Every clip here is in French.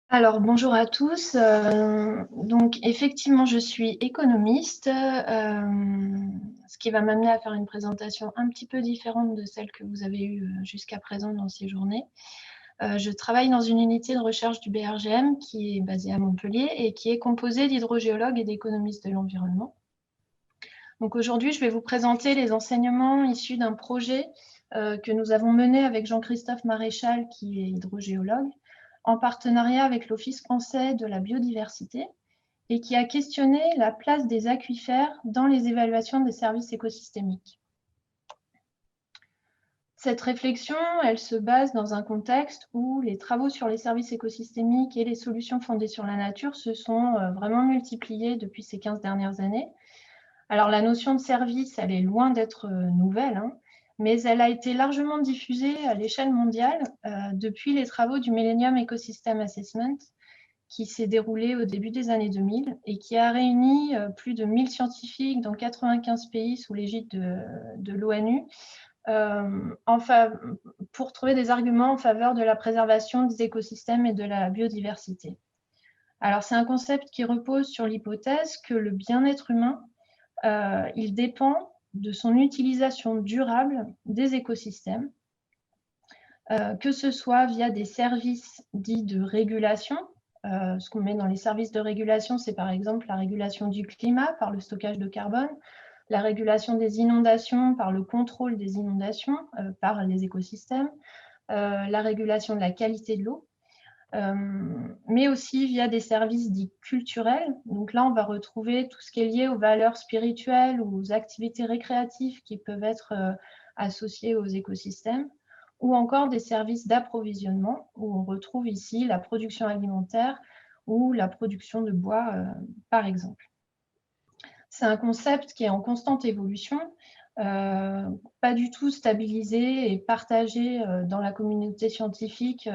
Alors, bonjour à tous. Donc, effectivement, je suis économiste, ce qui va m'amener à faire une présentation un petit peu différente de celle que vous avez eue jusqu'à présent dans ces journées. Je travaille dans une unité de recherche du BRGM qui est basée à Montpellier et qui est composée d'hydrogéologues et d'économistes de l'environnement. Donc, aujourd'hui, je vais vous présenter les enseignements issus d'un projet que nous avons mené avec Jean-Christophe Maréchal, qui est hydrogéologue, en partenariat avec l'Office français de la biodiversité et qui a questionné la place des aquifères dans les évaluations des services écosystémiques. Cette réflexion, elle se base dans un contexte où les travaux sur les services écosystémiques et les solutions fondées sur la nature se sont vraiment multipliés depuis ces 15 dernières années. Alors la notion de service, elle est loin d'être nouvelle, hein, mais elle a été largement diffusée à l'échelle mondiale depuis les travaux du Millennium Ecosystem Assessment qui s'est déroulé au début des années 2000 et qui a réuni plus de 1000 scientifiques dans 95 pays sous l'égide de l'ONU pour trouver des arguments en faveur de la préservation des écosystèmes et de la biodiversité. Alors c'est un concept qui repose sur l'hypothèse que le bien-être humain il dépend de son utilisation durable des écosystèmes, que ce soit via des services dits de régulation. Ce qu'on met dans les services de régulation, c'est par exemple la régulation du climat par le stockage de carbone, la régulation des inondations par le contrôle des inondations par les écosystèmes, la régulation de la qualité de l'eau, mais aussi via des services dits culturels. Donc là, on va retrouver tout ce qui est lié aux valeurs spirituelles ou aux activités récréatives qui peuvent être associées aux écosystèmes, ou encore des services d'approvisionnement, où on retrouve ici la production alimentaire ou la production de bois, par exemple. C'est un concept qui est en constante évolution, pas du tout stabilisé et partagé dans la communauté scientifique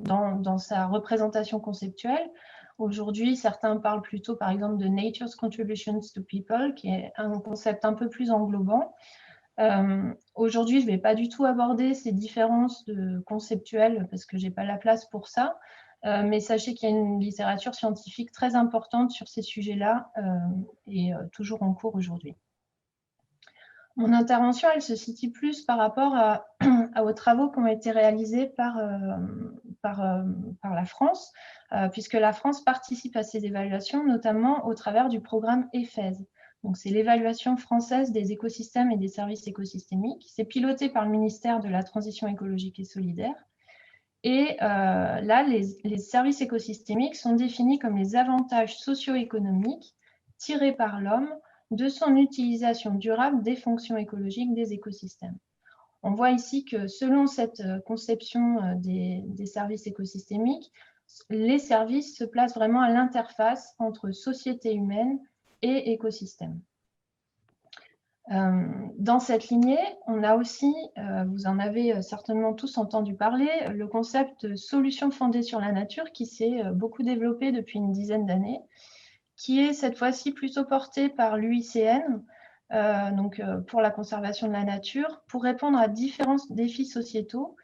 dans sa représentation conceptuelle. Aujourd'hui, certains parlent plutôt, par exemple, de Nature's Contributions to People, qui est un concept un peu plus englobant. Aujourd'hui, je ne vais pas du tout aborder ces différences conceptuelles parce que je n'ai pas la place pour ça. Mais sachez qu'il y a une littérature scientifique très importante sur ces sujets-là et toujours en cours aujourd'hui. Mon intervention, elle se situe plus par rapport aux travaux qui ont été réalisés par la France, puisque la France participe à ces évaluations, notamment au travers du programme EFES. Donc, c'est l'évaluation française des écosystèmes et des services écosystémiques. C'est piloté par le ministère de la Transition écologique et solidaire. Et là, les services écosystémiques sont définis comme les avantages socio-économiques tirés par l'homme de son utilisation durable des fonctions écologiques des écosystèmes. On voit ici que selon cette conception des services écosystémiques, les services se placent vraiment à l'interface entre société humaine et écosystème. Dans cette lignée, on a aussi, vous en avez certainement tous entendu parler, le concept de solution fondée sur la nature qui s'est beaucoup développé depuis une dizaine d'années, qui est cette fois-ci plutôt porté par l'UICN, pour la conservation de la nature, pour répondre à différents défis sociétaux,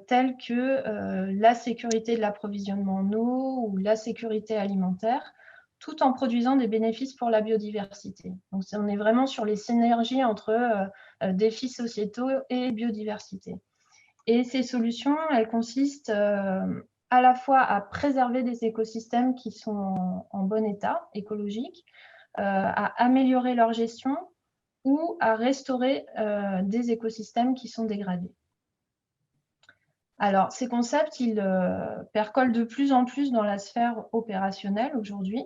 tels que la sécurité de l'approvisionnement en eau ou la sécurité alimentaire, tout en produisant des bénéfices pour la biodiversité. Donc, on est vraiment sur les synergies entre défis sociétaux et biodiversité. Et ces solutions, elles consistent à la fois à préserver des écosystèmes qui sont en bon état écologique, à améliorer leur gestion ou à restaurer des écosystèmes qui sont dégradés. Alors, ces concepts, ils percolent de plus en plus dans la sphère opérationnelle aujourd'hui.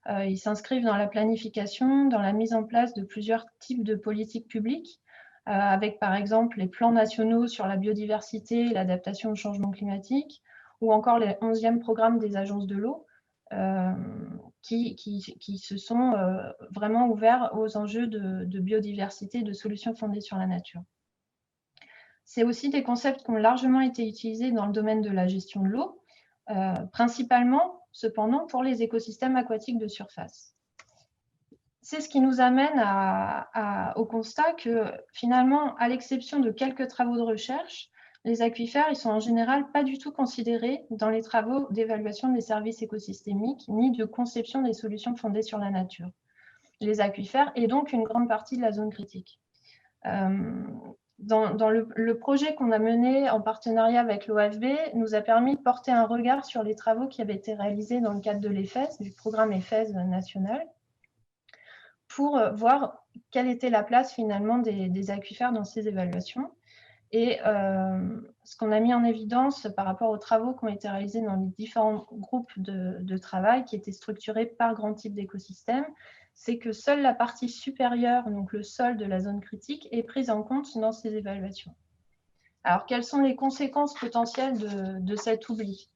Ils s'inscrivent dans la planification, dans la mise en place de plusieurs types de politiques publiques, avec par exemple les plans nationaux sur la biodiversité et l'adaptation au changement climatique, ou encore les 11e programmes des agences de l'eau, qui se sont vraiment ouverts aux enjeux de biodiversité et de solutions fondées sur la nature. C'est aussi des concepts qui ont largement été utilisés dans le domaine de la gestion de l'eau, principalement, cependant, pour les écosystèmes aquatiques de surface. C'est ce qui nous amène au constat que, finalement, à l'exception de quelques travaux de recherche, Les aquifères, ils sont en général pas du tout considérés dans les travaux d'évaluation des services écosystémiques ni de conception des solutions fondées sur la nature. Les aquifères et donc une grande partie de la zone critique. Dans le projet qu'on a mené en partenariat avec l'OFB nous a permis de porter un regard sur les travaux qui avaient été réalisés dans le cadre de l'EFES, du programme EFES national, pour voir quelle était la place finalement des aquifères dans ces évaluations. Et ce qu'on a mis en évidence par rapport aux travaux qui ont été réalisés dans les différents groupes de travail qui étaient structurés par grand type d'écosystème, c'est que seule la partie supérieure, donc le sol de la zone critique, est prise en compte dans ces évaluations. Alors, quelles sont les conséquences potentielles de cet oubli?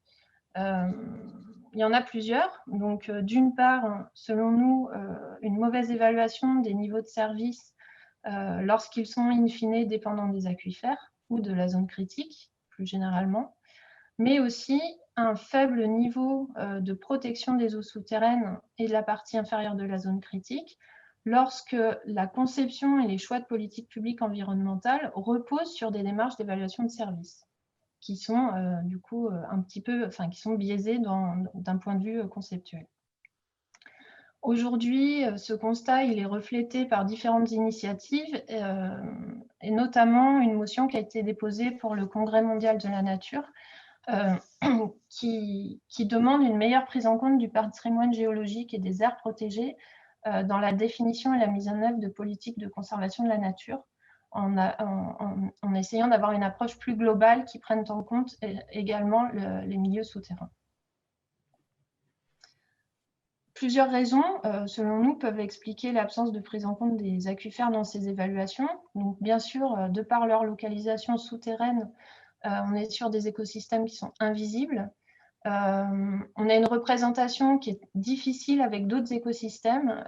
Il y en a plusieurs. Donc, d'une part, selon nous, une mauvaise évaluation des niveaux de service lorsqu'ils sont in fine dépendants des aquifères ou de la zone critique, plus généralement, mais aussi un faible niveau de protection des eaux souterraines et de la partie inférieure de la zone critique, lorsque la conception et les choix de politique publique environnementale reposent sur des démarches d'évaluation de services, qui sont du coup un petit peu, enfin, qui sont biaisées d'un point de vue conceptuel. Aujourd'hui, ce constat il est reflété par différentes initiatives, et notamment une motion qui a été déposée pour le Congrès mondial de la nature, qui demande une meilleure prise en compte du patrimoine géologique et des aires protégées dans la définition et la mise en œuvre de politiques de conservation de la nature, en essayant d'avoir une approche plus globale qui prenne en compte également les milieux souterrains. Plusieurs raisons, selon nous, peuvent expliquer l'absence de prise en compte des aquifères dans ces évaluations. Donc, bien sûr, de par leur localisation souterraine, on est sur des écosystèmes qui sont invisibles. On a une représentation qui est difficile avec d'autres écosystèmes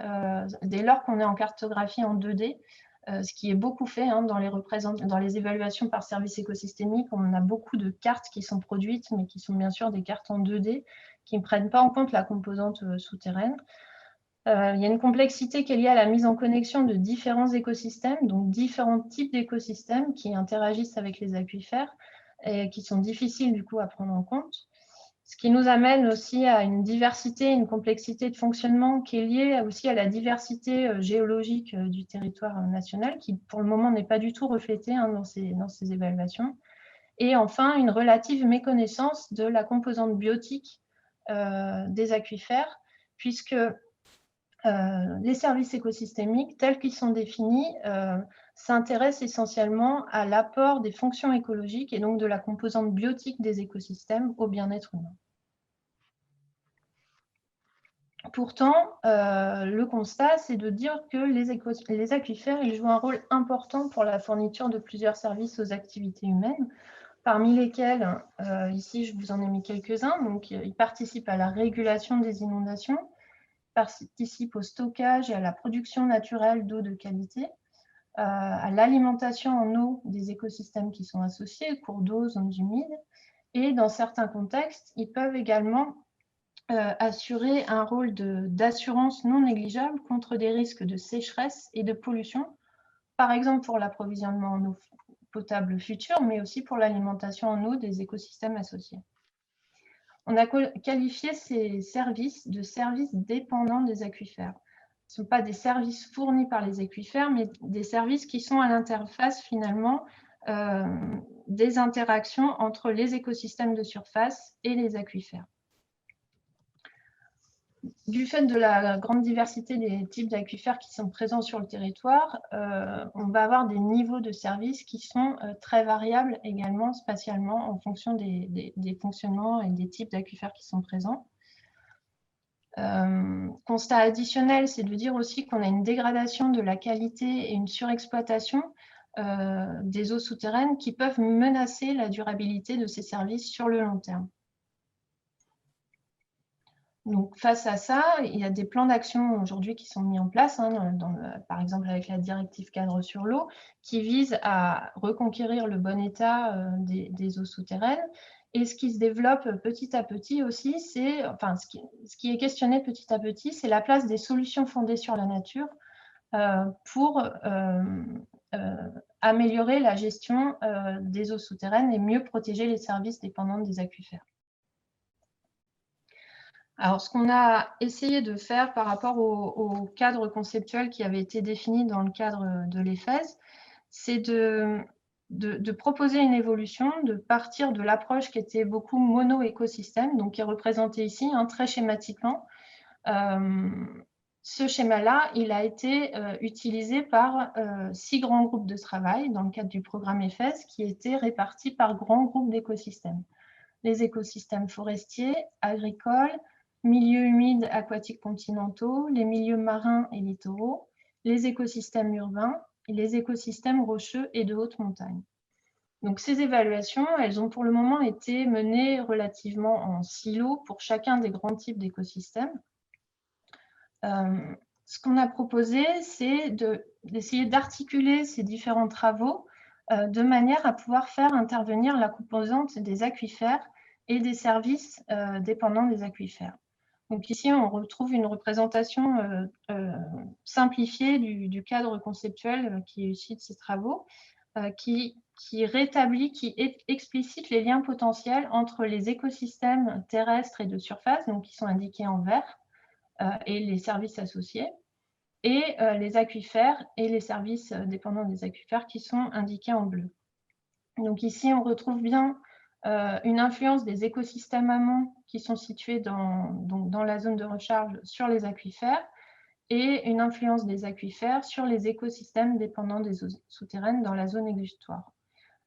dès lors qu'on est en cartographie en 2D, ce qui est beaucoup fait dans les évaluations par service écosystémique. On a beaucoup de cartes qui sont produites, mais qui sont bien sûr des cartes en 2D qui ne prennent pas en compte la composante souterraine. Il y a une complexité qui est liée à la mise en connexion de différents écosystèmes, donc différents types d'écosystèmes qui interagissent avec les aquifères et qui sont difficiles du coup à prendre en compte. Ce qui nous amène aussi à une diversité, une complexité de fonctionnement qui est liée aussi à la diversité géologique du territoire national, qui pour le moment n'est pas du tout reflétée dans ces évaluations. Et enfin, une relative méconnaissance de la composante biotique des aquifères, puisque les services écosystémiques, tels qu'ils sont définis, s'intéressent essentiellement à l'apport des fonctions écologiques et donc de la composante biotique des écosystèmes au bien-être humain. Pourtant, le constat, c'est de dire que les aquifères ils jouent un rôle important pour la fourniture de plusieurs services aux activités humaines, parmi lesquels, ici je vous en ai mis quelques-uns, donc ils participent à la régulation des inondations, participent au stockage et à la production naturelle d'eau de qualité, à l'alimentation en eau des écosystèmes qui sont associés, cours d'eau, zones humides, et dans certains contextes, ils peuvent également assurer un rôle d'assurance non négligeable contre des risques de sécheresse et de pollution, par exemple pour l'approvisionnement en eau potable future, mais aussi pour l'alimentation en eau des écosystèmes associés. On a qualifié ces services de services dépendants des aquifères. Ce ne sont pas des services fournis par les aquifères, mais des services qui sont à l'interface finalement des interactions entre les écosystèmes de surface et les aquifères. Du fait de la grande diversité des types d'aquifères qui sont présents sur le territoire, on va avoir des niveaux de services qui sont très variables également spatialement en fonction des fonctionnements et des types d'aquifères qui sont présents. Constat additionnel, c'est de dire aussi qu'on a une dégradation de la qualité et une surexploitation des eaux souterraines qui peuvent menacer la durabilité de ces services sur le long terme. Donc, face à ça, il y a des plans d'action aujourd'hui qui sont mis en place, par exemple avec la directive cadre sur l'eau, qui vise à reconquérir le bon état des eaux souterraines. Et ce qui se développe petit à petit aussi, ce qui est questionné petit à petit, c'est la place des solutions fondées sur la nature pour améliorer la gestion des eaux souterraines et mieux protéger les services dépendants des aquifères. Alors, ce qu'on a essayé de faire par rapport au cadre conceptuel qui avait été défini dans le cadre de l'EFES, c'est de proposer une évolution, de partir de l'approche qui était beaucoup mono-écosystème, donc qui est représentée ici, très schématiquement. Ce schéma-là, il a été utilisé par 6 grands groupes de travail dans le cadre du programme EFES qui étaient répartis par grands groupes d'écosystèmes. Les écosystèmes forestiers, agricoles, milieux humides aquatiques continentaux, les milieux marins et littoraux, les écosystèmes urbains et les écosystèmes rocheux et de haute montagne. Donc, ces évaluations, elles ont pour le moment été menées relativement en silo pour chacun des grands types d'écosystèmes. Ce qu'on a proposé, c'est d'essayer d'articuler ces différents travaux de manière à pouvoir faire intervenir la composante des aquifères et des services dépendants des aquifères. Donc ici, on retrouve une représentation simplifiée du cadre conceptuel qui est issu de ces travaux, qui rétablit, qui explicite les liens potentiels entre les écosystèmes terrestres et de surface, donc qui sont indiqués en vert, et les services associés, et les aquifères et les services dépendants des aquifères qui sont indiqués en bleu. Donc ici, on retrouve bien une influence des écosystèmes amont qui sont situés dans la zone de recharge sur les aquifères et une influence des aquifères sur les écosystèmes dépendants des eaux souterraines dans la zone exutoire.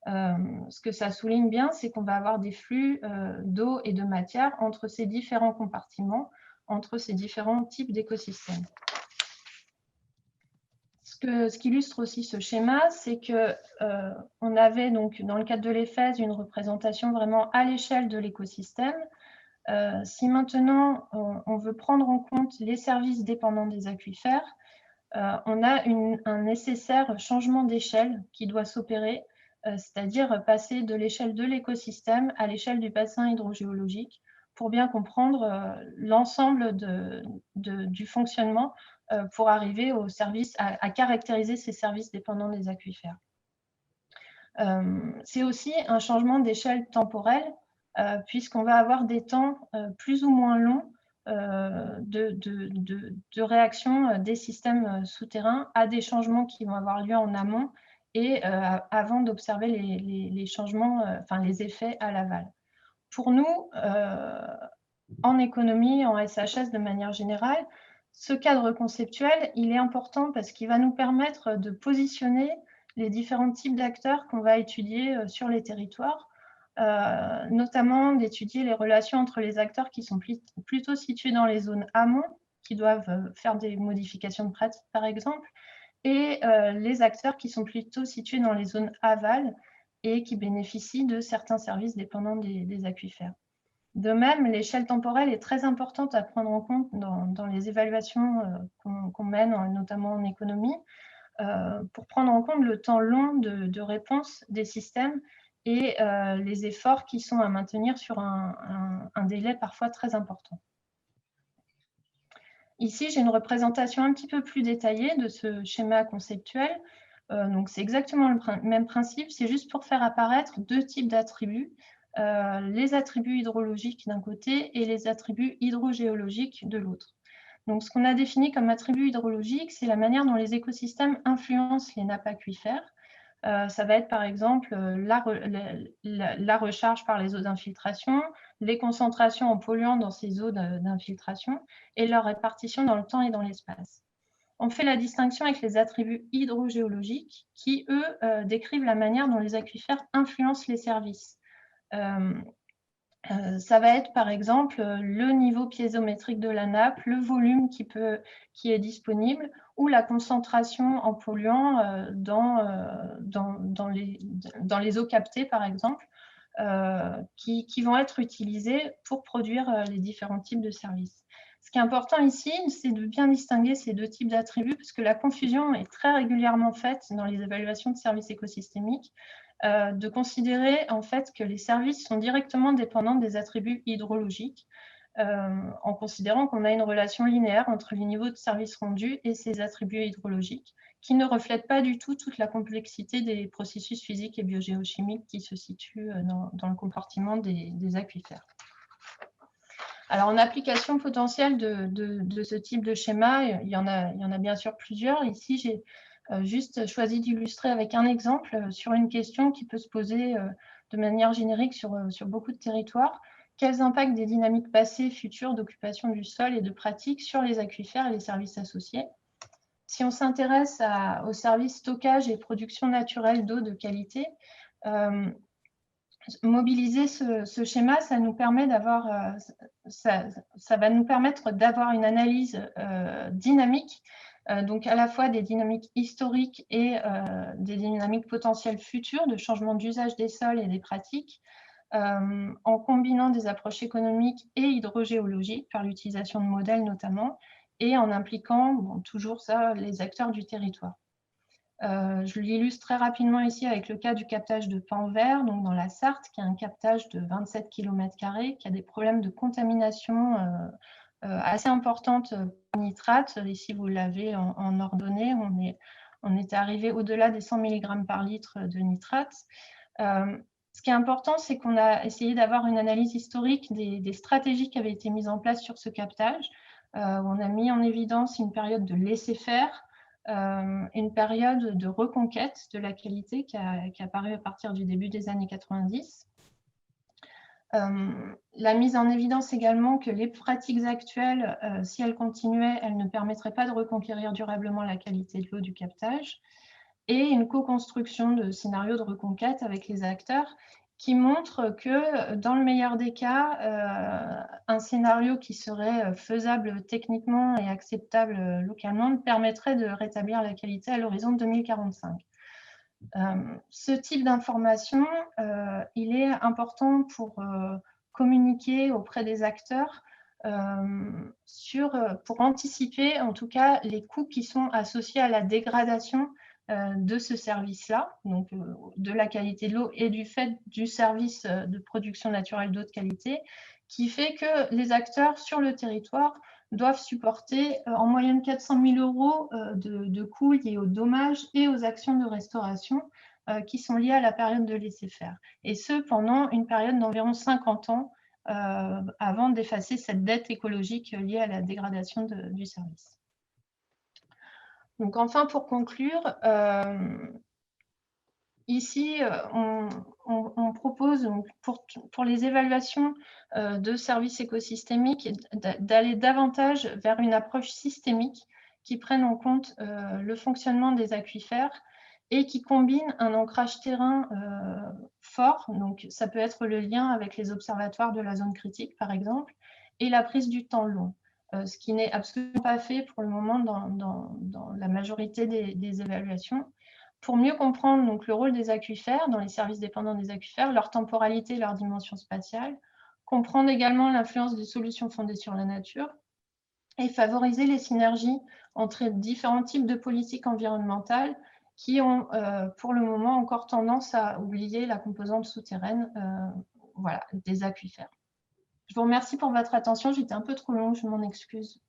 Ce que ça souligne bien, c'est qu'on va avoir des flux d'eau et de matière entre ces différents compartiments, entre ces différents types d'écosystèmes. Ce qu'illustre aussi ce schéma, c'est qu'on avait donc dans le cadre de l'EFES une représentation vraiment à l'échelle de l'écosystème. Si maintenant on veut prendre en compte les services dépendants des aquifères, on a un nécessaire changement d'échelle qui doit s'opérer, c'est-à-dire passer de l'échelle de l'écosystème à l'échelle du bassin hydrogéologique pour bien comprendre l'ensemble du fonctionnement pour arriver au service, à caractériser ces services dépendants des aquifères. C'est aussi un changement d'échelle temporelle, puisqu'on va avoir des temps plus ou moins longs de réaction des systèmes souterrains à des changements qui vont avoir lieu en amont et avant d'observer les changements, les effets à l'aval. Pour nous, en économie, en SHS de manière générale, ce cadre conceptuel, il est important parce qu'il va nous permettre de positionner les différents types d'acteurs qu'on va étudier sur les territoires, notamment d'étudier les relations entre les acteurs qui sont plutôt situés dans les zones amont, qui doivent faire des modifications de pratique, par exemple, et les acteurs qui sont plutôt situés dans les zones aval et qui bénéficient de certains services dépendants des aquifères. De même, l'échelle temporelle est très importante à prendre en compte dans les évaluations qu'on mène, notamment en économie, pour prendre en compte le temps long de réponse des systèmes et les efforts qui sont à maintenir sur un délai parfois très important. Ici, j'ai une représentation un petit peu plus détaillée de ce schéma conceptuel. Donc, c'est exactement le même principe, c'est juste pour faire apparaître deux types d'attributs. Les attributs hydrologiques d'un côté et les attributs hydrogéologiques de l'autre. Donc, ce qu'on a défini comme attribut hydrologique, c'est la manière dont les écosystèmes influencent les nappes aquifères. Ça va être par exemple la recharge par les eaux d'infiltration, les concentrations en polluants dans ces eaux d'infiltration et leur répartition dans le temps et dans l'espace. On fait la distinction avec les attributs hydrogéologiques qui, eux, décrivent la manière dont les aquifères influencent les services. Ça va être par exemple le niveau piézométrique de la nappe, le volume qui est disponible ou la concentration en polluants dans les eaux captées par exemple, qui vont être utilisées pour produire les différents types de services. Ce qui est important ici, c'est de bien distinguer ces deux types d'attributs parce que la confusion est très régulièrement faite dans les évaluations de services écosystémiques, de considérer en fait que les services sont directement dépendants des attributs hydrologiques. en considérant qu'on a une relation linéaire entre les niveaux de services rendus et ses attributs hydrologiques, qui ne reflètent pas du tout toute la complexité des processus physiques et biogéochimiques qui se situent dans le compartiment des aquifères. Alors, en application potentielle de ce type de schéma, il y en a bien sûr plusieurs. Ici, j'ai juste choisi d'illustrer avec un exemple sur une question qui peut se poser de manière générique sur beaucoup de territoires. Quels impacts des dynamiques passées, futures d'occupation du sol et de pratique sur les aquifères et les services associés? Si on s'intéresse aux services stockage et production naturelle d'eau de qualité, mobiliser ce schéma, ça nous permet d'avoir, ça va nous permettre d'avoir une analyse dynamique, donc à la fois des dynamiques historiques et des dynamiques potentielles futures de changement d'usage des sols et des pratiques, en combinant des approches économiques et hydrogéologiques par l'utilisation de modèles notamment, et en impliquant, bon, toujours ça, les acteurs du territoire. Je l'illustre très rapidement ici avec le cas du captage de Pampvert, donc dans la Sarthe, qui a un captage de 27 km², qui a des problèmes de contamination assez importantes par nitrate. Ici, vous l'avez en ordonnée, on est arrivé au-delà des 100 mg par litre de nitrate. Ce qui est important, c'est qu'on a essayé d'avoir une analyse historique des stratégies qui avaient été mises en place sur ce captage. On a mis en évidence une période de laisser-faire, une période de reconquête de la qualité qui a apparu à partir du début des années 90. La mise en évidence également que les pratiques actuelles, si elles continuaient, elles ne permettraient pas de reconquérir durablement la qualité de l'eau du captage, et une co-construction de scénarios de reconquête avec les acteurs qui montre que, dans le meilleur des cas, un scénario qui serait faisable techniquement et acceptable localement permettrait de rétablir la qualité à l'horizon de 2045. Ce type d'information, il est important pour communiquer auprès des acteurs pour anticiper en tout cas les coûts qui sont associés à la dégradation de ce service-là, donc de la qualité de l'eau et du fait du service de production naturelle d'eau de qualité, qui fait que les acteurs sur le territoire doivent supporter en moyenne 400 000 € de coûts liés aux dommages et aux actions de restauration qui sont liées à la période de laisser-faire. Et ce, pendant une période d'environ 50 ans avant d'effacer cette dette écologique liée à la dégradation du service. Donc enfin, pour conclure, ici, on propose donc, pour les évaluations de services écosystémiques d'aller davantage vers une approche systémique qui prenne en compte le fonctionnement des aquifères et qui combine un ancrage terrain fort, donc ça peut être le lien avec les observatoires de la zone critique par exemple, et la prise du temps long. Ce qui n'est absolument pas fait pour le moment dans la majorité des évaluations, pour mieux comprendre donc, le rôle des aquifères dans les services dépendants des aquifères, leur temporalité et leur dimension spatiale, comprendre également l'influence des solutions fondées sur la nature et favoriser les synergies entre différents types de politiques environnementales qui ont pour le moment encore tendance à oublier la composante souterraine voilà, des aquifères. Je vous remercie pour votre attention. J'étais un peu trop longue, je m'en excuse.